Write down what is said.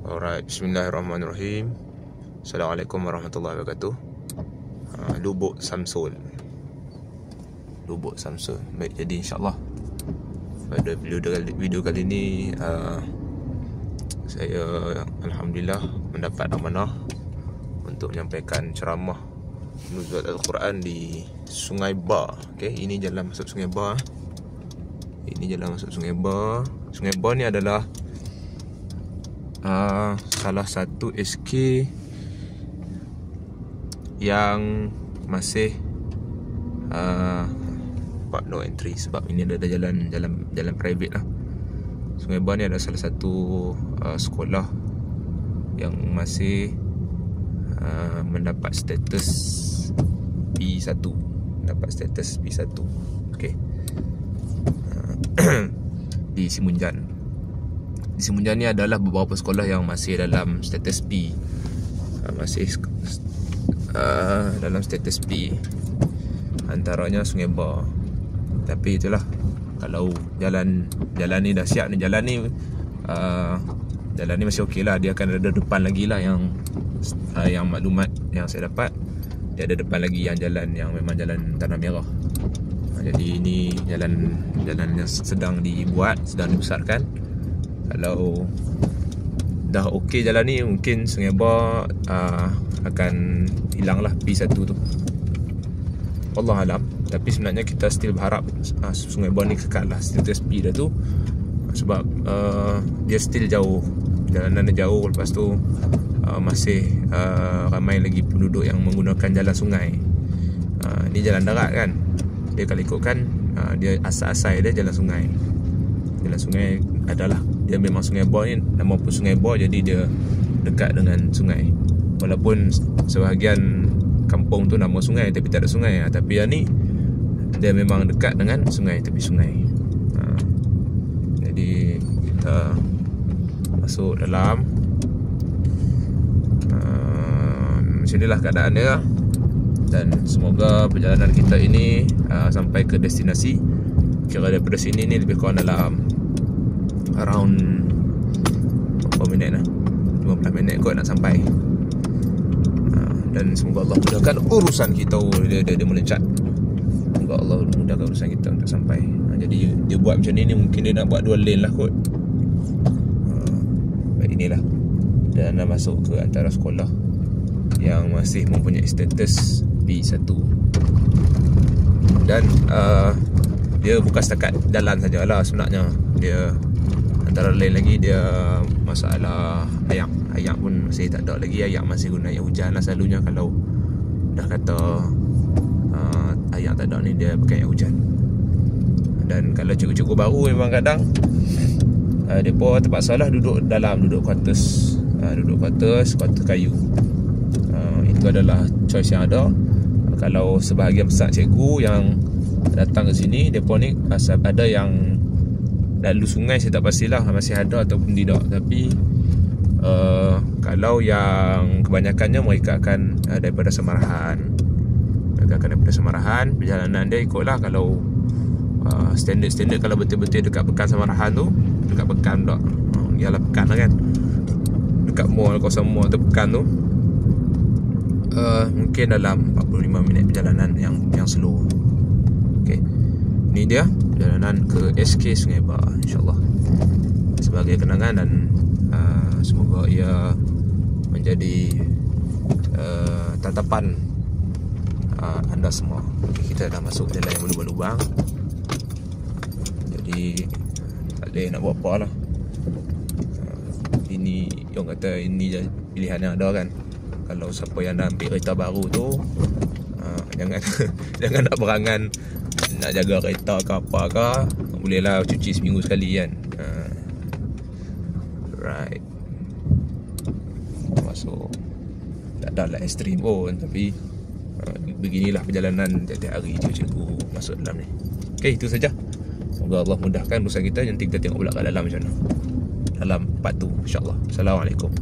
Alright, bismillahirrahmanirrahim. Assalamualaikum warahmatullahi wabarakatuh. Lubuk Samsul. Baik, jadi insyaAllah pada video kali ini saya Alhamdulillah mendapat amanah untuk menyampaikan ceramah nuzul Al-Quran di Sungai Bar. Okay, ini jalan masuk Sungai Bar. Sungai Bar ni adalah salah satu SK yang masih no entry, sebab ini ada jalan private lah. Sungai Bar ni adalah salah satu sekolah yang masih mendapat status P1. Okey. Di Simunjan ni adalah beberapa sekolah yang masih dalam status P. Dalam status P. Antaranya Sungai Bar. Tapi itulah, kalau jalan ni dah siap ni, jalan ni masih okey lah. Dia akan ada depan lagi lah yang maklumat yang saya dapat, dia ada depan lagi yang jalan yang memang jalan tanah merah. Jadi ini jalan yang sedang dibuat, sedang dibesarkan. Kalau dah okey jalan ni, mungkin Sungai Bar akan hilang lah P1 tu, Wallahualam. Tapi sebenarnya kita still berharap Sungai Bar ni kekal lah status P dah tu. Sebab dia still jauh, jalanan dia jauh. Lepas tu masih ramai lagi penduduk yang menggunakan jalan sungai. Ni jalan darat kan. Dia kalau ikutkan dia asal-asal dia jalan sungai. Jalan sungai adalah, dia memang Sungai Bar ni nama pun Sungai Bar, jadi dia dekat dengan sungai. Walaupun sebahagian kampung tu nama sungai tapi tak ada sungai. Tapi yang ni dia memang dekat dengan sungai, tepi sungai. Jadi kita masuk dalam. Macam inilah keadaan dia. Dan semoga perjalanan kita ini sampai ke destinasi. Kira daripada sini ni lebih kurang dalam around berapa minit lah, 15 minit kot nak sampai. Dan semoga Allah mudahkan urusan kita. Dia melencat. Semoga Allah mudahkan urusan kita untuk sampai. Jadi dia buat macam ni mungkin dia nak buat 2 lane lah kot. Baik, inilah dan nak masuk ke antara sekolah yang masih mempunyai status P1. Dan dia bukan setakat jalan sajalah sebenarnya. Dia antara lain lagi, dia masalah ayak pun masih tak ada lagi. Ayak masih guna air hujan lah selalunya. Kalau dah kata ayak tak ada ni, dia pakai air hujan. Dan kalau cikgu-cikgu baru memang kadang mereka terpaksa lah duduk quarters kayu. Itu adalah choice yang ada. Kalau sebahagian besar cikgu yang datang ke sini, mereka ni ada yang lalu sungai, saya tak pastilah masih ada ataupun tidak. Tapi kalau yang kebanyakannya mereka akan daripada Semarahan. Perjalanan dia ikutlah. Kalau standard kalau betul-betul dekat Pekan Semarahan tu, dekat Pekan tak, ialah Pekan lah kan, dekat mall, kawasan mall tu Pekan tu, mungkin dalam 45 minit perjalanan yang slow. Okay, ni dia perjalanan ke SK Sungai Bar, insyaAllah, sebagai kenangan. Dan semoga ia menjadi tatapan anda semua. Okay, kita dah masuk jalan yang berlubang-lubang, jadi tak boleh nak buat apa lah. Ini yang kata ini je pilihan yang ada kan. Kalau siapa yang nak ambil kereta baru tu, jangan nak berangan nak jaga kereta ke apa ke. Bolehlah cuci seminggu sekali kan. Right, masuk tak ada lah ekstrim pun, tapi beginilah perjalanan tiap-tiap hari cikgu masuk dalam ni. Okay, itu saja. Semoga Allah mudahkan urusan kita. Nanti kita tengok pula kat dalam macam mana, dalam part tu, insyaAllah. Assalamualaikum.